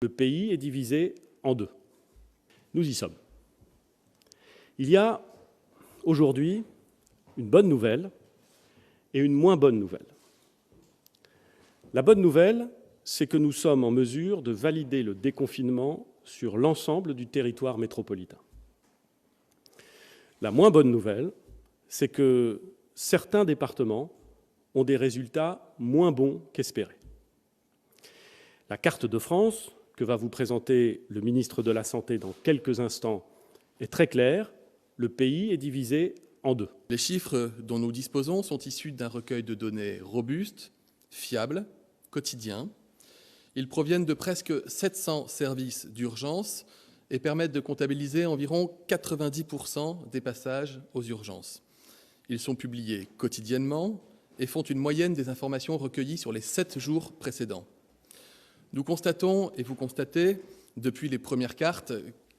Le pays est divisé en deux. Nous y sommes. Il y a aujourd'hui une bonne nouvelle et une moins bonne nouvelle. La bonne nouvelle, c'est que nous sommes en mesure de valider le déconfinement sur l'ensemble du territoire métropolitain. La moins bonne nouvelle, c'est que certains départements ont des résultats moins bons qu'espérés. La carte de France, que va vous présenter le ministre de la Santé dans quelques instants, est très claire. Le pays est divisé en deux. Les chiffres dont nous disposons sont issus d'un recueil de données robuste, fiable, quotidien. Ils proviennent de presque 700 services d'urgence et permettent de comptabiliser environ 90% des passages aux urgences. Ils sont publiés quotidiennement et font une moyenne des informations recueillies sur les 7 jours précédents. Nous constatons, et vous constatez, depuis les premières cartes,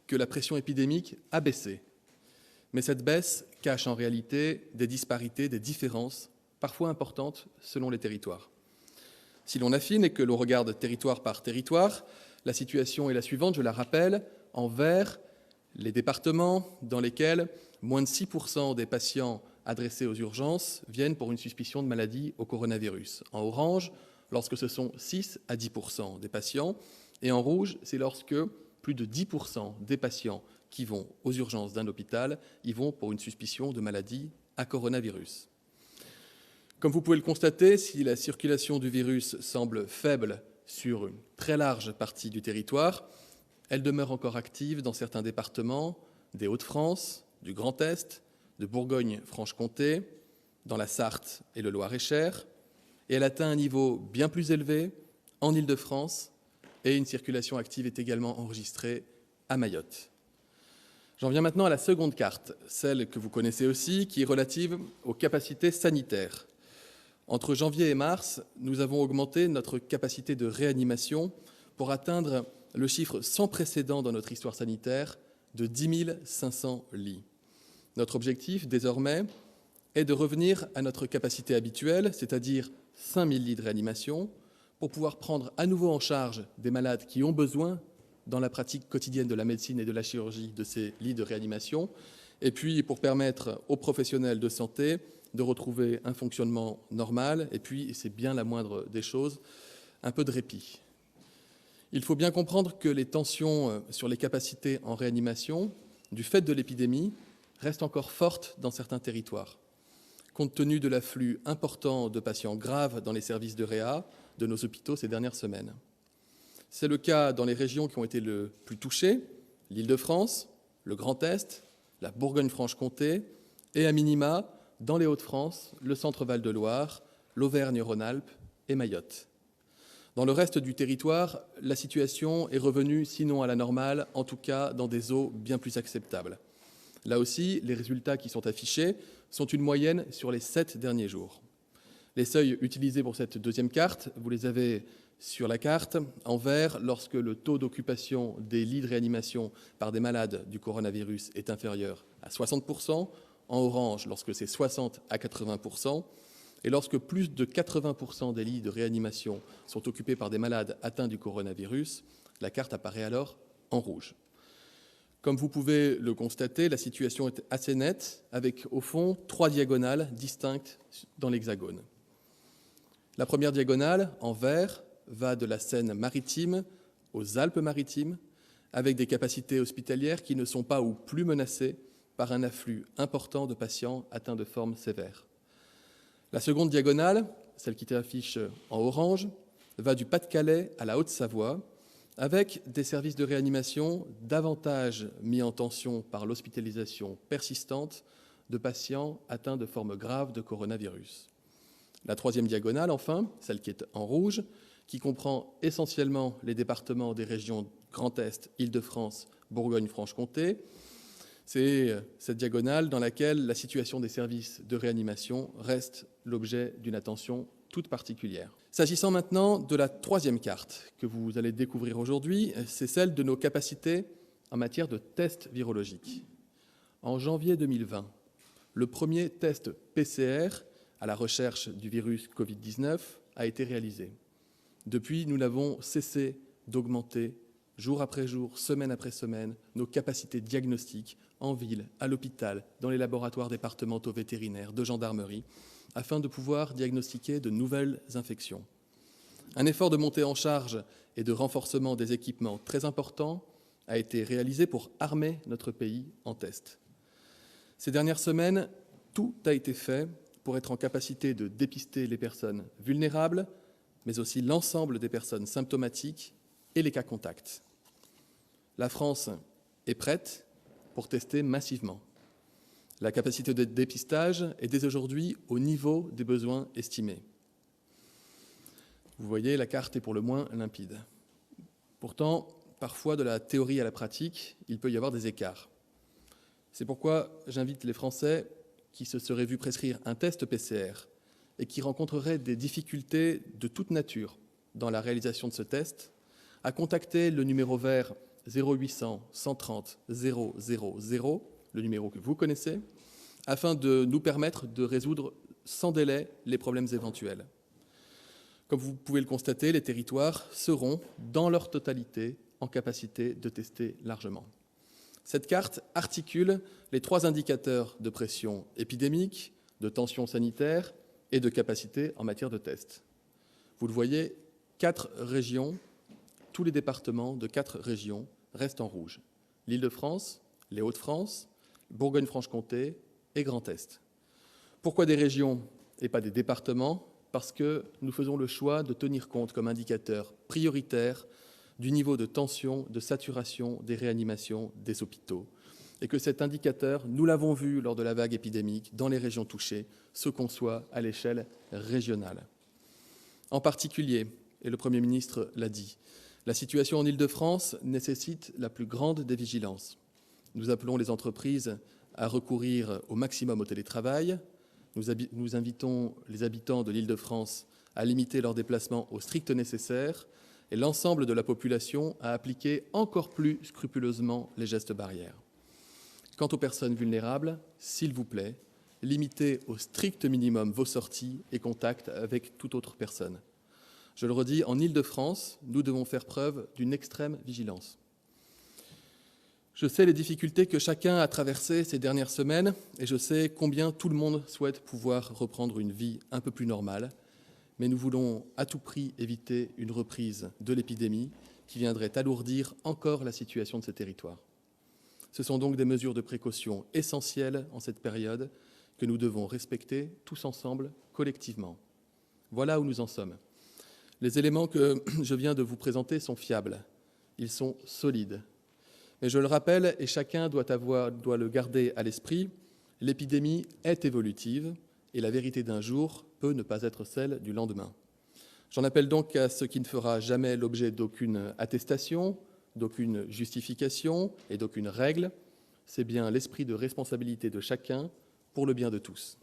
que la pression épidémique a baissé. Mais cette baisse cache en réalité des disparités, des différences, parfois importantes selon les territoires. Si l'on affine et que l'on regarde territoire par territoire, la situation est la suivante, je la rappelle, en vert, les départements dans lesquels moins de 6% des patients adressés aux urgences viennent pour une suspicion de maladie au coronavirus. En orange, lorsque ce sont 6 à 10% des patients, et en rouge, c'est lorsque plus de 10% des patients qui vont aux urgences d'un hôpital y vont pour une suspicion de maladie à coronavirus. Comme vous pouvez le constater, si la circulation du virus semble faible sur une très large partie du territoire, elle demeure encore active dans certains départements des Hauts-de-France, du Grand Est, de Bourgogne-Franche-Comté, dans la Sarthe et le Loir-et-Cher, et elle atteint un niveau bien plus élevé en Île-de-France, et une circulation active est également enregistrée à Mayotte. J'en viens maintenant à la seconde carte, celle que vous connaissez aussi, qui est relative aux capacités sanitaires. Entre janvier et mars, nous avons augmenté notre capacité de réanimation pour atteindre le chiffre sans précédent dans notre histoire sanitaire de 10 500 lits. Notre objectif, désormais, est de revenir à notre capacité habituelle, c'est-à-dire 5 000 lits de réanimation, pour pouvoir prendre à nouveau en charge des malades qui ont besoin, dans la pratique quotidienne de la médecine et de la chirurgie, de ces lits de réanimation, et puis pour permettre aux professionnels de santé de retrouver un fonctionnement normal, et puis, et c'est bien la moindre des choses, un peu de répit. Il faut bien comprendre que les tensions sur les capacités en réanimation, du fait de l'épidémie, restent encore fortes dans certains territoires, compte tenu de l'afflux important de patients graves dans les services de réa de nos hôpitaux ces dernières semaines. C'est le cas dans les régions qui ont été le plus touchées, l'Île-de-France, le Grand Est, la Bourgogne-Franche-Comté et, à minima, dans les Hauts-de-France, le Centre-Val de Loire, l'Auvergne-Rhône-Alpes et Mayotte. Dans le reste du territoire, la situation est revenue, sinon à la normale, en tout cas dans des eaux bien plus acceptables. Là aussi, les résultats qui sont affichés sont une moyenne sur les 7 derniers jours. Les seuils utilisés pour cette deuxième carte, vous les avez sur la carte, en vert, lorsque le taux d'occupation des lits de réanimation par des malades du coronavirus est inférieur à 60%, en orange, lorsque c'est 60 à 80%, et lorsque plus de 80% des lits de réanimation sont occupés par des malades atteints du coronavirus, la carte apparaît alors en rouge. Comme vous pouvez le constater, la situation est assez nette, avec au fond 3 diagonales distinctes dans l'hexagone. La première diagonale, en vert, va de la Seine-Maritime aux Alpes-Maritimes, avec des capacités hospitalières qui ne sont pas ou plus menacées par un afflux important de patients atteints de formes sévères. La seconde diagonale, celle qui s'affiche en orange, va du Pas-de-Calais à la Haute-Savoie, avec des services de réanimation davantage mis en tension par l'hospitalisation persistante de patients atteints de formes graves de coronavirus. La troisième diagonale, enfin, celle qui est en rouge, qui comprend essentiellement les départements des régions Grand Est, Île-de-France, Bourgogne-Franche-Comté. C'est cette diagonale dans laquelle la situation des services de réanimation reste l'objet d'une attention toute particulière. S'agissant maintenant de la troisième carte que vous allez découvrir aujourd'hui, c'est celle de nos capacités en matière de tests virologiques. En janvier 2020, le premier test PCR à la recherche du virus Covid-19 a été réalisé. Depuis, nous n'avons cessé d'augmenter jour après jour, semaine après semaine, nos capacités diagnostiques en ville, à l'hôpital, dans les laboratoires départementaux vétérinaires, de gendarmerie, afin de pouvoir diagnostiquer de nouvelles infections. Un effort de montée en charge et de renforcement des équipements très important a été réalisé pour armer notre pays en tests. Ces dernières semaines, tout a été fait pour être en capacité de dépister les personnes vulnérables, mais aussi l'ensemble des personnes symptomatiques et les cas contacts. La France est prête pour tester massivement. La capacité de dépistage est dès aujourd'hui au niveau des besoins estimés. Vous voyez, la carte est pour le moins limpide. Pourtant, parfois, de la théorie à la pratique, il peut y avoir des écarts. C'est pourquoi j'invite les Français qui se seraient vus prescrire un test PCR et qui rencontreraient des difficultés de toute nature dans la réalisation de ce test à contacter le numéro vert 0800 130 000, le numéro que vous connaissez, afin de nous permettre de résoudre sans délai les problèmes éventuels. Comme vous pouvez le constater, les territoires seront, dans leur totalité, en capacité de tester largement. Cette carte articule les 3 indicateurs de pression épidémique, de tension sanitaire et de capacité en matière de tests. Vous le voyez, 4 régions, tous les départements de 4 régions restent en rouge. L'Île-de-France, les Hauts-de-France, Bourgogne-Franche-Comté et Grand Est. Pourquoi des régions et pas des départements ? Parce que nous faisons le choix de tenir compte comme indicateur prioritaire du niveau de tension, de saturation des réanimations des hôpitaux. Et que cet indicateur, nous l'avons vu lors de la vague épidémique dans les régions touchées, se conçoit à l'échelle régionale. En particulier, et le Premier ministre l'a dit, la situation en Île-de-France nécessite la plus grande des vigilances. Nous appelons les entreprises à recourir au maximum au télétravail. Nous invitons les habitants de l'Île-de-France à limiter leurs déplacements au strict nécessaire et l'ensemble de la population à appliquer encore plus scrupuleusement les gestes barrières. Quant aux personnes vulnérables, s'il vous plaît, limitez au strict minimum vos sorties et contacts avec toute autre personne. Je le redis, en Île-de-France, nous devons faire preuve d'une extrême vigilance. Je sais les difficultés que chacun a traversées ces dernières semaines et je sais combien tout le monde souhaite pouvoir reprendre une vie un peu plus normale, mais nous voulons à tout prix éviter une reprise de l'épidémie qui viendrait alourdir encore la situation de ces territoires. Ce sont donc des mesures de précaution essentielles en cette période que nous devons respecter tous ensemble, collectivement. Voilà où nous en sommes. Les éléments que je viens de vous présenter sont fiables, ils sont solides. Mais je le rappelle, et chacun doit le garder à l'esprit, l'épidémie est évolutive et la vérité d'un jour peut ne pas être celle du lendemain. J'en appelle donc à ce qui ne fera jamais l'objet d'aucune attestation, d'aucune justification et d'aucune règle. C'est bien l'esprit de responsabilité de chacun pour le bien de tous.